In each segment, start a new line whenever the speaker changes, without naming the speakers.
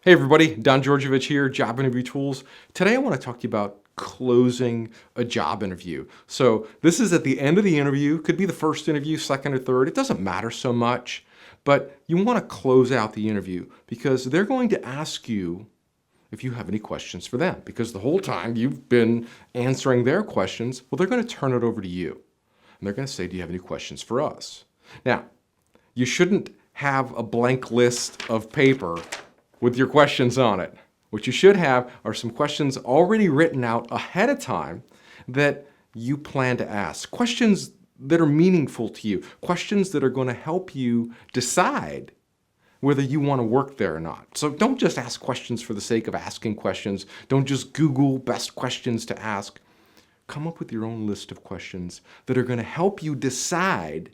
Hey everybody, Don Georgievich here, Job Interview Tools. Today I want to talk to you about closing a job interview. So this is at the end of the interview, could be the first interview, second or third, it doesn't matter so much, but you want to close out the interview because they're going to ask you if you have any questions for them, because the whole time you've been answering their questions, well, they're going to turn it over to you. And they're going to say, do you have any questions for us? Now, you shouldn't have a blank list of paper with your questions on it. What you should have are some questions already written out ahead of time that you plan to ask. Questions that are meaningful to you. Questions that are going to help you decide whether you want to work there or not. So don't just ask questions for the sake of asking questions. Don't just Google best questions to ask. Come up with your own list of questions that are going to help you decide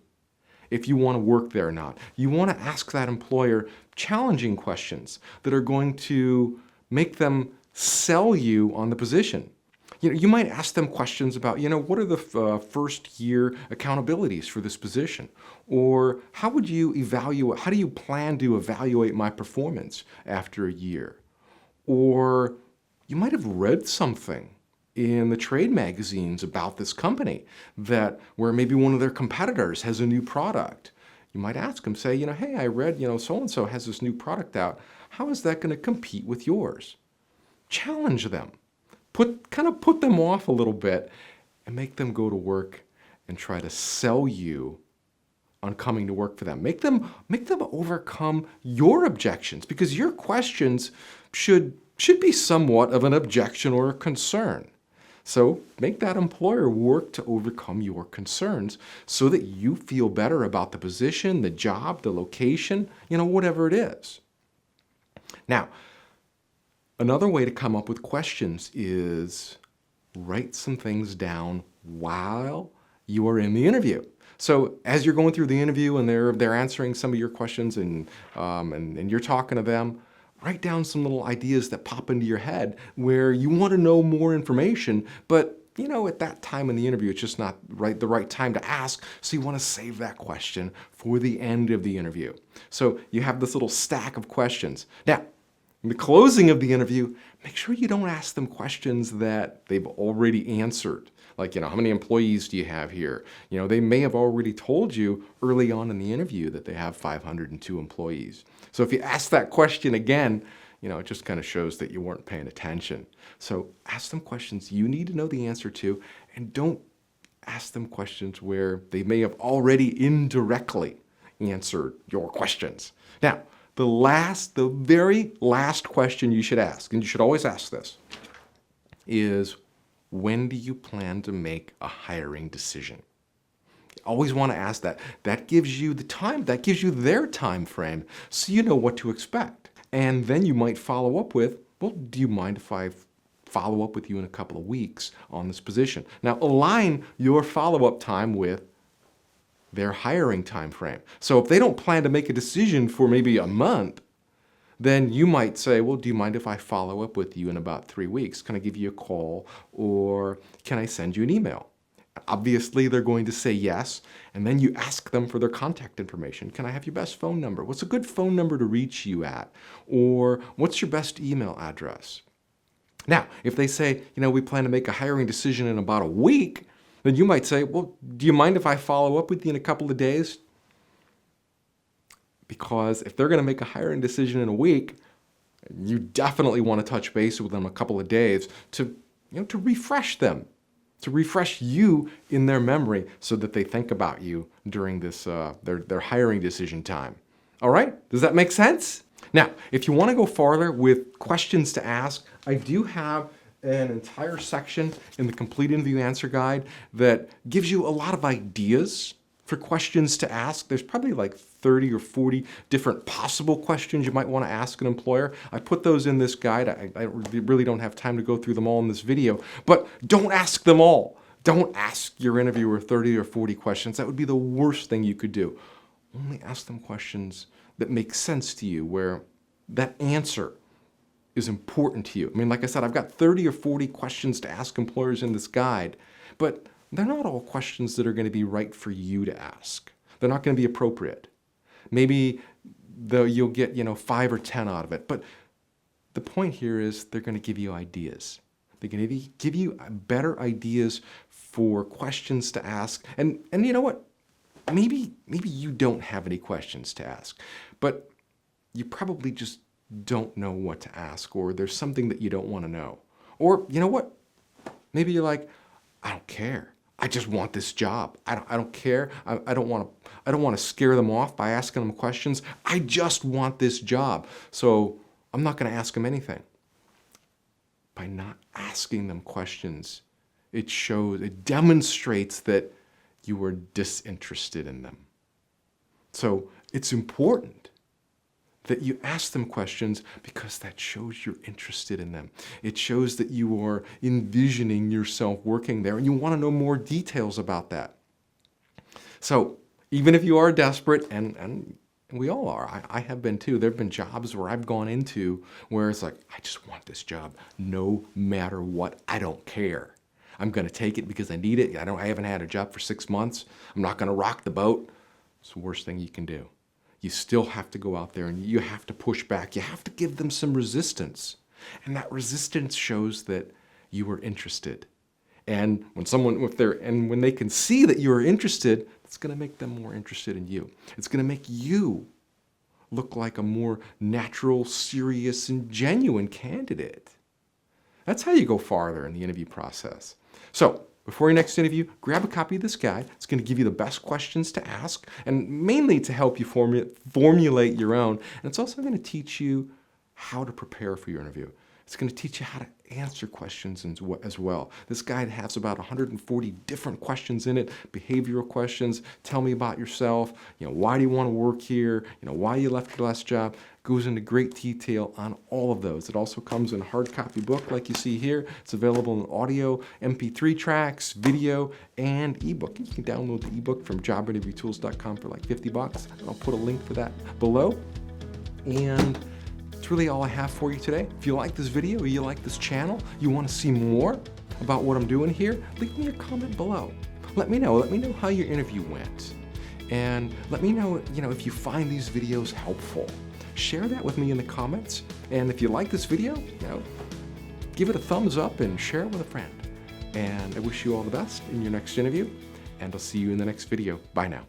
if you want to work there or not. You want to ask that employer challenging questions that are going to make them sell you on the position. You might ask them questions about, what are the first year accountabilities for this position? Or how do you plan to evaluate my performance after a year? Or you might have read something in the trade magazines about this company where maybe one of their competitors has a new product. You might ask them, say, hey, I read, so-and-so has this new product out. How is that going to compete with yours? Challenge them. Kind of put them off a little bit and make them go to work and try to sell you on coming to work for them. Make them overcome your objections, because your questions should be somewhat of an objection or a concern. So make that employer work to overcome your concerns so that you feel better about the position, the job, the location, whatever it is. Now, another way to come up with questions is write some things down while you are in the interview. So as you're going through the interview and they're answering some of your questions and you're talking to them, write down some little ideas that pop into your head where you want to know more information, but at that time in the interview, it's just not the right time to ask, so you want to save that question for the end of the interview. So you have this little stack of questions. Now, in the closing of the interview, make sure you don't ask them questions that they've already answered. Like, how many employees do you have here? They may have already told you early on in the interview that they have 502 employees. So if you ask that question again, it just kind of shows that you weren't paying attention. So ask them questions you need to know the answer to, and don't ask them questions where they may have already indirectly answered your questions. Now, the very last question you should ask, and you should always ask this, is when do you plan to make a hiring decision? You always want to ask that. That gives you the time, that gives you their time frame, so you know what to expect. And then you might follow up with, well, do you mind if I follow up with you in a couple of weeks on this position? Now, align your follow-up time with their hiring time frame. So if they don't plan to make a decision for maybe a month, then you might say, well, do you mind if I follow up with you in about 3 weeks? Can I give you a call, or can I send you an email? Obviously, they're going to say yes, and then you ask them for their contact information. Can I have your best phone number? What's a good phone number to reach you at? Or what's your best email address? Now, if they say, we plan to make a hiring decision in about a week, then you might say, well, do you mind if I follow up with you in a couple of days? Because if they're going to make a hiring decision in a week, you definitely want to touch base with them a couple of days to refresh them, to refresh you in their memory so that they think about you during this their hiring decision time. All right? Does that make sense? Now, if you want to go farther with questions to ask, I do have an entire section in the Complete Interview Answer Guide that gives you a lot of ideas for questions to ask. There's probably like 30 or 40 different possible questions you might want to ask an employer. I put those in this guide. I really don't have time to go through them all in this video, but don't ask them all. Don't ask your interviewer 30 or 40 questions. That would be the worst thing you could do. Only ask them questions that make sense to you, where that answer is important to you. I mean, like I said, I've got 30 or 40 questions to ask employers in this guide, but they're not all questions that are going to be right for you to ask. They're not going to be appropriate. Maybe you'll get 5 or 10 out of it, but the point here is they're going to give you ideas. They're going to give you better ideas for questions to ask. And you know what? Maybe you don't have any questions to ask, but you probably just don't know what to ask, or there's something that you don't want to know. Or you know what? Maybe you're like, I don't care. I just want this job. I don't care. I don't want to scare them off by asking them questions. I just want this job. So I'm not going to ask them anything. By not asking them questions, it demonstrates that you are disinterested in them. So it's important that you ask them questions because that shows you're interested in them. It shows that you are envisioning yourself working there and you want to know more details about that. So even if you are desperate, and we all are, I have been too, there have been jobs where I've gone into where it's like, I just want this job no matter what. I don't care. I'm going to take it because I need it. I haven't had a job for 6 months. I'm not going to rock the boat. It's the worst thing you can do. You still have to go out there and you have to push back. You have to give them some resistance. And that resistance shows that you are interested. And when they can see that you are interested, it's going to make them more interested in you. It's going to make you look like a more natural, serious, and genuine candidate. That's how you go farther in the interview process. So, before your next interview, grab a copy of this guide. It's going to give you the best questions to ask, and mainly to help you formulate your own. And it's also going to teach you how to prepare for your interview. It's going to teach you how to answer questions as well. This guide has about 140 different questions in it, behavioral questions. Tell me about yourself. Why do you want to work here? Why you left your last job. Goes into great detail on all of those. It also comes in a hard copy book like you see here. It's available in audio, MP3 tracks, video, and ebook. You can download the ebook from jobinterviewtools.com for like $50. I'll put a link for that below. And that's really all I have for you today. If you like this video or you like this channel, you want to see more about what I'm doing here, leave me a comment below. Let me know. Let me know how your interview went. And let me know, if you find these videos helpful. Share that with me in the comments. And if you like this video, give it a thumbs up and share it with a friend. And I wish you all the best in your next interview. And I'll see you in the next video. Bye now.